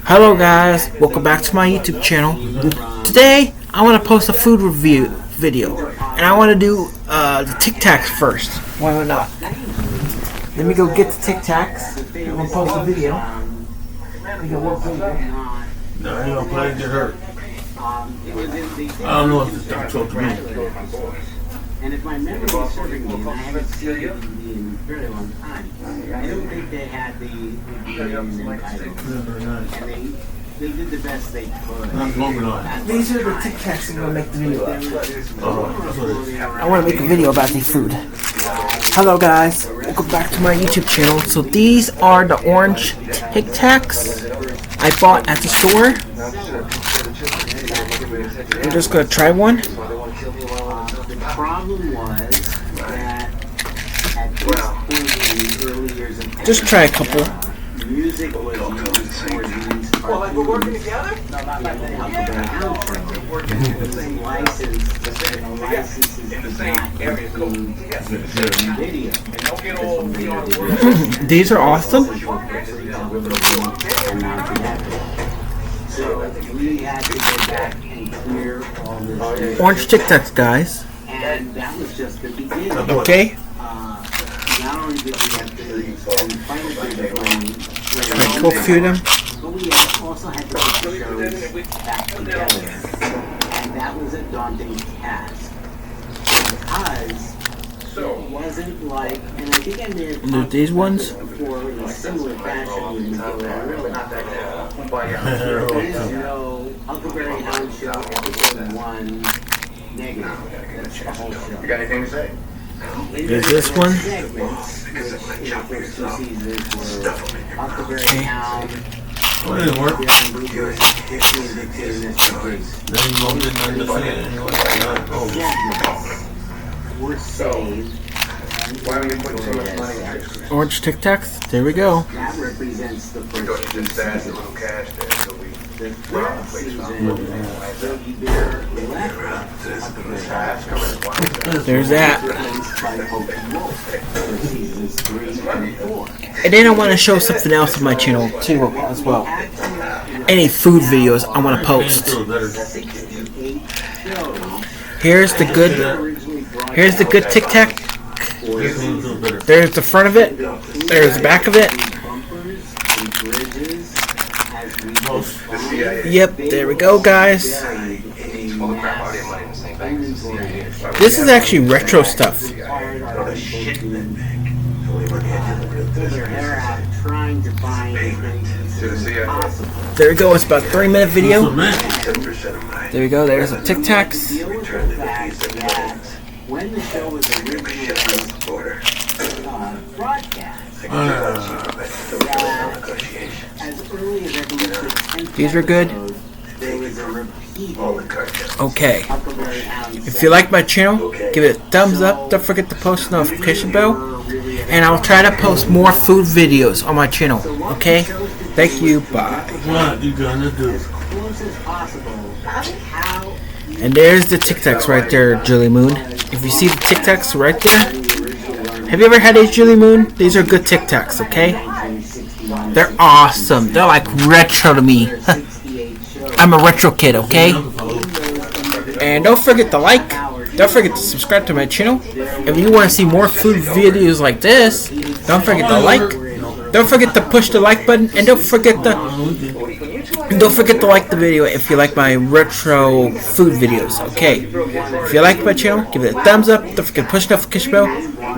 Hello guys, welcome back to my YouTube channel. Today I want to post a food review video, and I want to do the Tic Tacs first. Why not? Let me go get the Tic Tacs. I'm gonna post a video. Let me go walk over there. No, I ain't gonna play, get hurt. I don't know if it's Dr. Oatmeal. And if my memory is serving me, and I haven't seen it in a very long time, I don't think they had the and they did the best they could. Not long enough. These are the Tic Tacs I'm gonna make the video of. That's what it is. I want to make a video about the food. Hello guys, welcome back to my YouTube channel. So these are the orange Tic Tacs I bought at the store. I'm just gonna try one. The problem was that at this point in the early years of Just try a couple. music was used for these cartoons. We're working together? No, not like that. Video. These are awesome. So we had to go back and clear all this. Orange Tic Tacs, guys. And that was just the beginning. Okay. Not only did we have to find a I go through them. but we also had to put the shows back together. And that was a daunting task. Because it wasn't like, and I think I may have talked These ones. before in a similar fashion with there is no Huckleberry Hound show episode 1 negative. That's the whole show. You got anything to say? There's this one. Segments, which in the first 2 seasons were Huckleberry Hound, Well, it didn't work. Dixie and Dixie and Mr. Briggs. Then you won't get nothing to say anyway. Segments were saved. Why are you putting so much money in Tricks? Orange Tic Tacs. There we go. That represents the We thought first you 2 just asked a seasons. little cash there, so we The third season, Yogi Bear left Huckleberry Hound. There's that. Replaced by Hopi Wolf for seasons 3 and 4. And then I want to show something else on my channel too, as well. Any food videos I want to post. Feel better. 68 shows Here's the good. originally brought Here's the good Tic Tac. Feel better. There's the front of it. There's the back of it. bumpers and bridges as we The CIA. Yep. There we go, guys. It's full of crap out of your money in the same bank as the CIA. This is actually retro stuff. pull their hair out trying to find as many pieces as possible. There we go. It's about a 3-minute video. Man, 10% of my There we go. There's the Tic Tacs. Deal with the fact that when the show was originally border. broadcast, Negotiation. as early as I believe the 10th These were good. episode, there was a repeat All the cartels. Okay. Huckleberry Hound. If you like my channel, give it a thumbs up. Don't forget to post the notification bell. And I'll try to post more food videos on my channel. Okay? Thank you. Bye. what you gonna do? As close as possible. How And there's the Tic Tacs right there, Julie Moon. If you see the Tic Tacs right there, have you ever had a Julie Moon? These are good Tic Tacs, okay? They're awesome. They're like retro to me. I'm a retro kid, okay? And don't forget to like. Don't forget to subscribe to my channel. If you want to see more food videos like this, don't forget to like. Don't forget to push the like button, and don't forget to like the video if you like my retro food videos. Okay, if you like my channel, give it a thumbs up. Don't forget to push the notification bell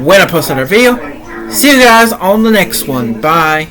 when I post another video. See you guys on the next one. Bye.